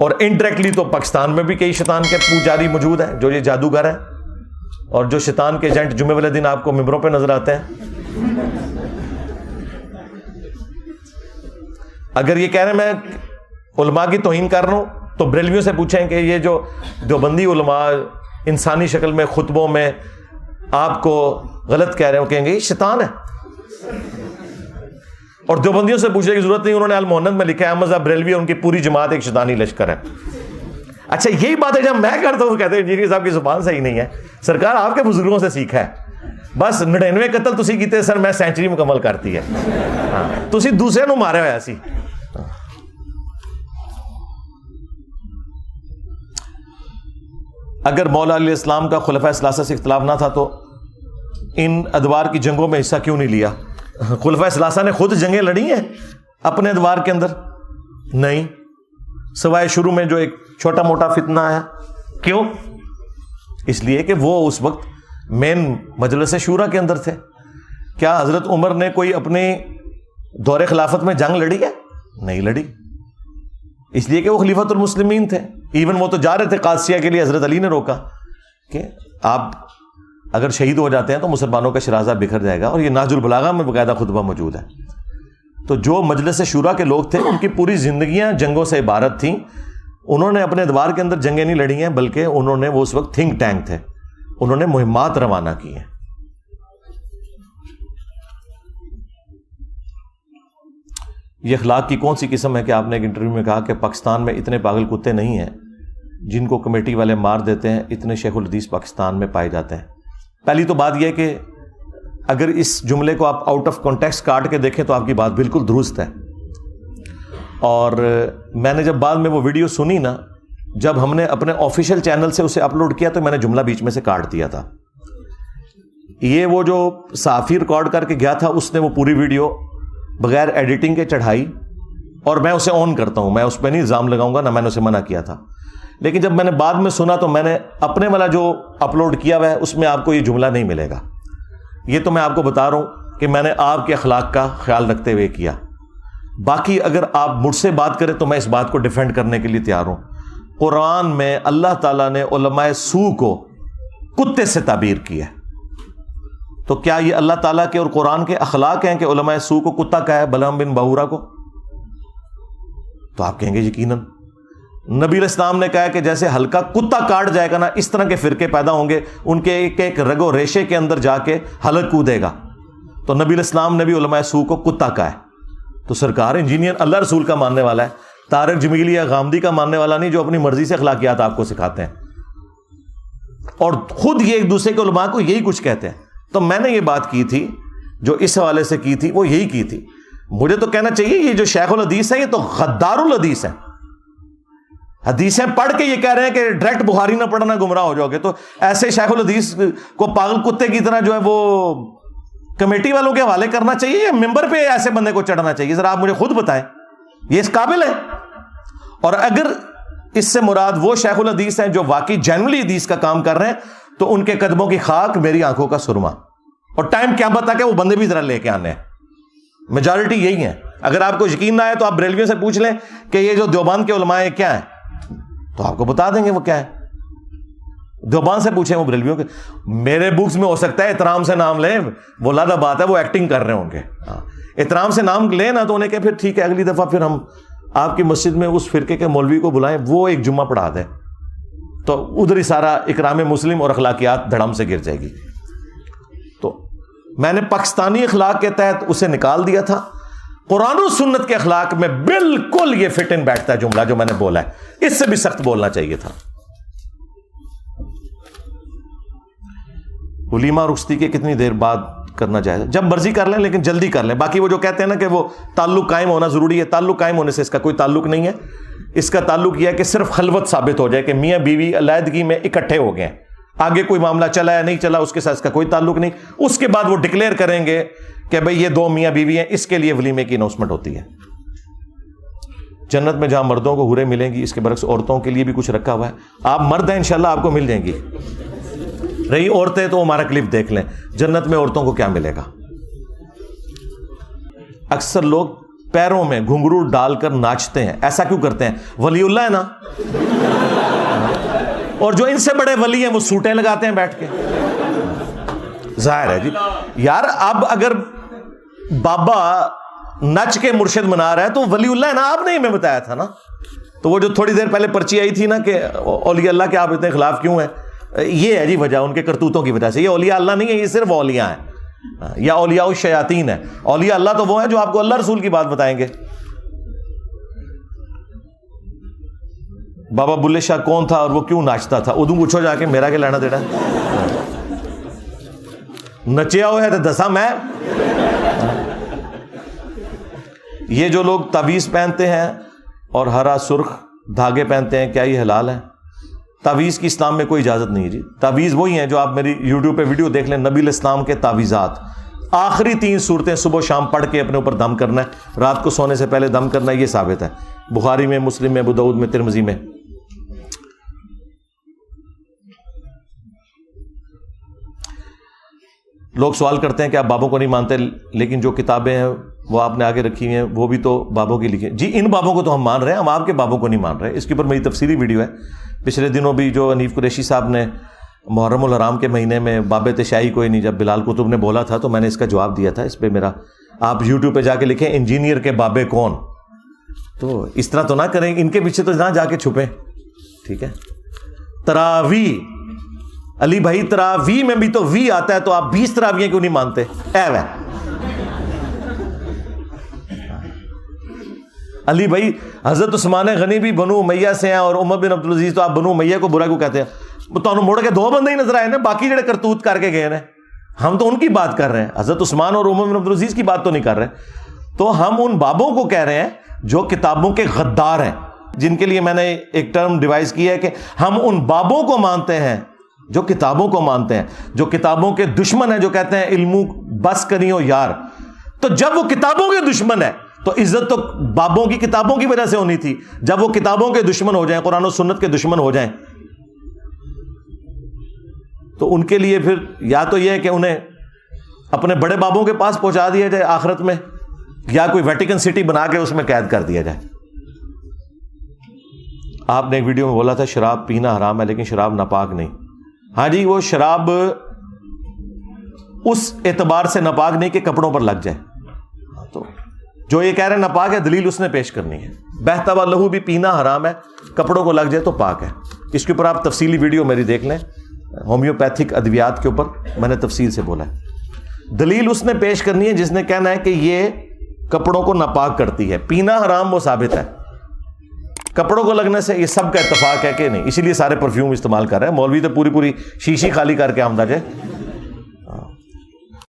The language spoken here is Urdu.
اور انڈائریکٹلی تو پاکستان میں بھی کئی شیطان کے پجاری موجود ہیں جو یہ جادوگر ہیں، اور جو شیطان کے ایجنٹ جمعے والے دن آپ کو ممبروں پہ نظر آتے ہیں۔ اگر یہ کہہ رہے ہیں میں علماء کی توہین کر رہا ہوں تو بریلویوں سے پوچھیں کہ یہ جو دیوبندی علماء انسانی شکل میں خطبوں میں آپ کو غلط کہہ رہے ہو، کہیں گے یہ شیطان ہے۔ اور دیوبندیوں سے پوچھنے کی ضرورت نہیں، انہوں نے المہند میں لکھا ہے احمد صاحب بریلوی ان کی پوری جماعت ایک شیطانی لشکر ہے۔ اچھا یہی بات ہے جب میں کرتا ہوں کہتے ہیں انجینئر صاحب کی زبان صحیح نہیں ہے، سرکار آپ کے بزرگوں سے سیکھا ہے، بس 99 قتل تسی کیتے سر، میں سینچری مکمل کرتی ہے، تسی دوسرے نو مارے ہویا سی۔ اگر مولا علیہ السلام کا خلفائے ثلاثہ سے اختلاف نہ تھا تو ان ادوار کی جنگوں میں حصہ کیوں نہیں لیا؟ خلفائے ثلاثہ نے خود جنگیں لڑی ہیں اپنے ادوار کے اندر؟ نہیں، سوائے شروع میں جو ایک چھوٹا موٹا فتنہ آیا۔ کیوں؟ اس لیے کہ وہ اس وقت مین مجلس شورا کے اندر تھے۔ کیا حضرت عمر نے کوئی اپنے دور خلافت میں جنگ لڑی ہے؟ نہیں لڑی، اس لیے کہ وہ خلیفۃ المسلمین تھے۔ ایون وہ تو جا رہے تھے قادسیہ کے لیے، حضرت علی نے روکا کہ آپ اگر شہید ہو جاتے ہیں تو مسلمانوں کا شرازہ بکھر جائے گا، اور یہ نہج البلاغہ میں باقاعدہ خطبہ موجود ہے۔ تو جو مجلس شورا کے لوگ تھے ان کی پوری زندگیاں جنگوں سے عبارت تھیں، انہوں نے اپنے ادوار کے اندر جنگیں نہیں لڑی ہیں، بلکہ انہوں نے وہ اس وقت تھنک ٹینک تھے، انہوں نے مہمات روانہ کی ہیں۔ یہ اخلاق کی کون سی قسم ہے کہ آپ نے ایک انٹرویو میں کہا کہ پاکستان میں اتنے پاگل کتے نہیں ہیں جن کو کمیٹی والے مار دیتے ہیں، اتنے شیخ الحدیث پاکستان میں پائے جاتے ہیں۔ پہلی تو بات یہ ہے کہ اگر اس جملے کو آپ آؤٹ آف کانٹیکسٹ کاٹ کے دیکھیں تو آپ کی بات بالکل درست ہے، اور میں نے جب بعد میں وہ ویڈیو سنی نا، جب ہم نے اپنے آفیشیل چینل سے اسے اپلوڈ کیا تو میں نے جملہ بیچ میں سے کاٹ دیا تھا۔ یہ وہ جو صحافی ریکارڈ کر کے گیا تھا اس نے وہ پوری ویڈیو بغیر ایڈیٹنگ کے چڑھائی، اور میں اسے آن کرتا ہوں، میں اس پہ نہیں الزام لگاؤں گا، نہ میں نے اسے منع کیا تھا، لیکن جب میں نے بعد میں سنا تو میں نے اپنے والا جو اپلوڈ کیا ہوا ہے اس میں آپ کو یہ جملہ نہیں ملے گا۔ یہ تو میں آپ کو بتا رہا ہوں کہ میں نے آپ کے اخلاق کا خیال رکھتے ہوئے کیا۔ باقی اگر آپ مجھ سے بات کریں تو میں اس بات کو ڈیفینڈ کرنے کے لیے تیار ہوں۔ قرآن میں اللہ تعالیٰ نے علماء سو کو کتے سے تعبیر کی ہے، تو کیا یہ اللہ تعالیٰ کے اور قرآن کے اخلاق ہیں کہ علماء سو کو کتا کہا ہے بلعام بن باورا کو؟ تو آپ کہیں گے یقیناً۔ نبی علیہ السلام نے کہا کہ جیسے ہلکا کتا کاٹ جائے گا نا، اس طرح کے فرقے پیدا ہوں گے، ان کے ایک ایک رگ و ریشے کے اندر جا کے حلق کودے گا۔ تو نبی علیہ السلام نے بھی علماء سو کو کتا کہا ہے۔ تو سرکار انجینئر اللہ رسول کا ماننے والا ہے، طارق جمیلی یا غامدی کا ماننے والا نہیں جو اپنی مرضی سے اخلاقیات آپ کو سکھاتے ہیں، اور خود یہ ایک دوسرے کے علماء کو یہی کچھ کہتے ہیں۔ تو میں نے یہ بات کی تھی جو اس حوالے سے کی تھی وہ یہی کی تھی۔ مجھے تو کہنا چاہیے یہ جو شیخ الحدیث ہے یہ تو غدار الحدیث ہے، حدیثیں پڑھ کے یہ کہہ رہے ہیں کہ ڈائریکٹ بخاری نہ پڑھنا گمراہ ہو جاؤ گے۔ تو ایسے شیخ الحدیث کو پاگل کتے کی طرح جو ہے وہ کمیٹی والوں کے حوالے کرنا چاہیے یا ممبر پہ ایسے بندے کو چڑھنا چاہیے؟ ذرا آپ مجھے خود بتائیں، یہ اس قابل ہے؟ اور اگر اس سے مراد وہ شیخ الحدیث ہیں جو واقعی جینولی حدیث کا کام کر رہے ہیں تو ان کے قدموں کی خاک میری آنکھوں کا سرما، اور ٹائم کیا بتا کہ وہ بندے بھی ذرا لے کے آنے ہیں۔ میجارٹی یہی ہے۔ اگر آپ کو یقین نہ آئے تو آپ بریلویوں سے پوچھ لیں کہ یہ جو دیوبند کے علماء ہیں کیا ہیں، تو آپ کو بتا دیں گے وہ کیا ہے۔ دیوبند سے پوچھیں وہ بریلویوں کے، میرے بکس میں ہو سکتا ہے احترام سے نام لیں، وہ لادہ بات ہے وہ ایکٹنگ کر رہے ہوں گے، احترام سے نام لیں نا تو انہیں کہ پھر ٹھیک ہے اگلی دفعہ پھر ہم آپ کی مسجد میں اس فرقے کے مولوی کو بلائیں، وہ ایک جمعہ پڑھا دیں، تو ادھر ہی سارا اکرام مسلم اور اخلاقیات دھڑم سے گر جائے گی۔ تو میں نے پاکستانی اخلاق کے تحت اسے نکال دیا تھا، قرآن و سنت کے اخلاق میں بالکل یہ فٹ ان بیٹھتا ہے جملہ جو میں نے بولا ہے، اس سے بھی سخت بولنا چاہیے تھا۔ ولیمہ رخصتی کے کتنی دیر بعد کرنا چاہیے؟ جب مرضی کر لیں لیکن جلدی کر لیں۔ باقی وہ جو کہتے ہیں نا کہ وہ تعلق قائم ہونا ضروری ہے، تعلق قائم ہونے سے اس کا کوئی تعلق نہیں ہے۔ اس کا تعلق یہ ہے کہ صرف خلوت ثابت ہو جائے کہ میاں بیوی علیحدگی میں اکٹھے ہو گئے ہیں، آگے کوئی معاملہ چلا یا نہیں چلا اس کے ساتھ اس کا کوئی تعلق نہیں۔ اس کے بعد وہ ڈکلیئر کریں گے کہ بھئی یہ دو میاں بیوی ہیں، اس کے لیے ولیمے کی اناؤنسمنٹ ہوتی ہے۔ جنت میں جہاں مردوں کو حوریں ملیں گی، اس کے برعکس عورتوں کے لیے بھی کچھ رکھا ہوا ہے۔ آپ مرد ہیں انشاءاللہ آپ کو مل جائیں گی، رہی عورتیں تو ہمارا کلپ دیکھ لیں، جنت میں عورتوں کو کیا ملے گا۔ اکثر لوگ پیروں میں گھنگرو ڈال کر ناچتے ہیں. ایسا کیوں کرتے ہیں؟ ولی اللہ ہے نا. اور جو ان سے بڑے ولی ہیں وہ سوٹیں لگاتے ہیں بیٹھ کے. ظاہر ہے جی یار, اب اگر بابا نچ کے مرشد منا رہا ہے تو ولی اللہ ہے نا. آپ نے ہمیں بتایا تھا نا. تو وہ جو تھوڑی دیر پہلے پرچی آئی تھی نا کہ اولیاء اللہ کے آپ اتنے خلاف کیوں ہیں, یہ ہے جی وجہ, ان کے کرتوتوں کی وجہ سے. یہ اولیاء اللہ نہیں ہے, یہ صرف اولیاء ہیں, یا اولیاء الشیاطین ہے. اولیاء اللہ تو وہ ہیں جو آپ کو اللہ رسول کی بات بتائیں گے. بابا بلے شاہ کون تھا اور وہ کیوں ناچتا تھا؟ ادو پوچھو جا کے, میرا کیا لینا دینا. نچیا ہوا ہے تو دسا میں. یہ جو لوگ تعویذ پہنتے ہیں اور ہرا سرخ دھاگے پہنتے ہیں, کیا یہ حلال ہے؟ تعویذ کی اسلام میں کوئی اجازت نہیں ہے جی. تعویذ وہی ہیں جو آپ میری یوٹیوب پہ ویڈیو دیکھ لیں, نبی الاسلام کے تعویذات. آخری 3 صورتیں صبح و شام پڑھ کے اپنے اوپر دم کرنا ہے, رات کو سونے سے پہلے دم کرنا ہے. یہ ثابت ہے بخاری میں, مسلم میں, ابو داؤد میں, ترمذی میں. لوگ سوال کرتے ہیں کہ آپ بابوں کو نہیں مانتے, لیکن جو کتابیں ہیں وہ آپ نے آگے رکھی ہیں وہ بھی تو بابوں کی لکھی ہیں. جی ان بابوں کو تو ہم مان رہے ہیں, ہم آپ کے بابوں کو نہیں مان رہے. اس کے اوپر میری تفصیلی ویڈیو ہے. پچھلے دنوں بھی جو حنیف قریشی صاحب نے محرم الحرام کے مہینے میں باب تشیع کوئی نہیں, جب بلال قطب نے بولا تھا تو میں نے اس کا جواب دیا تھا. اس پہ میرا آپ یوٹیوب پہ جا کے لکھیں انجینئر کے بابے کون. تو اس طرح تو نہ کریں, ان کے پیچھے تو نہ جا کے چھپیں. ٹھیک ہے. تراوی علی بھائی, تراوی میں بھی تو وی آتا ہے, تو آپ 20 تراوییں کیوں نہیں مانتے؟ علی بھائی حضرت عثمان غنی بھی بنو امیہ سے ہیں اور عمر بن عبدالعزیز, تو آپ بنو امیہ کو برا کیوں کہتے ہیں؟ تو مڑ کے 2 بندے ہی نظر آئے نا, باقی جڑے کرتوت کر کے گئے نا, ہم تو ان کی بات کر رہے ہیں. حضرت عثمان اور عمر بن عبدالعزیز کی بات تو نہیں کر رہے. تو ہم ان بابوں کو کہہ رہے ہیں جو کتابوں کے غدار ہیں, جن کے لیے میں نے ایک ٹرم ڈیوائز کی ہے کہ ہم ان بابوں کو مانتے ہیں جو کتابوں کو مانتے ہیں, جو کتابوں کے دشمن ہیں, جو کہتے ہیں علمو بس کریو یار. تو جب وہ کتابوں کے دشمن ہے تو عزت تو بابوں کی کتابوں کی وجہ سے ہونی تھی. جب وہ کتابوں کے دشمن ہو جائیں, قرآن و سنت کے دشمن ہو جائیں, تو ان کے لیے پھر یا تو یہ ہے کہ انہیں اپنے بڑے بابوں کے پاس پہنچا دیا جائے آخرت میں, یا کوئی ویٹیکن سٹی بنا کے اس میں قید کر دیا جائے. آپ نے ایک ویڈیو میں بولا تھا شراب پینا حرام ہے لیکن شراب ناپاک نہیں. ہاں جی, وہ شراب اس اعتبار سے ناپاک نہیں کہ کپڑوں پر لگ جائے. تو جو یہ کہہ رہے ہیں ناپاک ہے, دلیل اس نے پیش کرنی ہے. بہتا ہوا لہو بھی پینا حرام ہے, کپڑوں کو لگ جائے تو پاک ہے. اس کے اوپر آپ تفصیلی ویڈیو میری دیکھ لیں, ہومیوپیتھک ادویات کے اوپر میں نے تفصیل سے بولا ہے. دلیل اس نے پیش کرنی ہے جس نے کہنا ہے کہ یہ کپڑوں کو ناپاک کرتی ہے. پینا حرام وہ ثابت ہے, کپڑوں کو لگنے سے یہ سب کا اتفاق ہے کہ نہیں, اسی لیے سارے پرفیوم استعمال کر رہے ہیں. مولوی تو پوری شیشی خالی کر کے آمدہ جائے.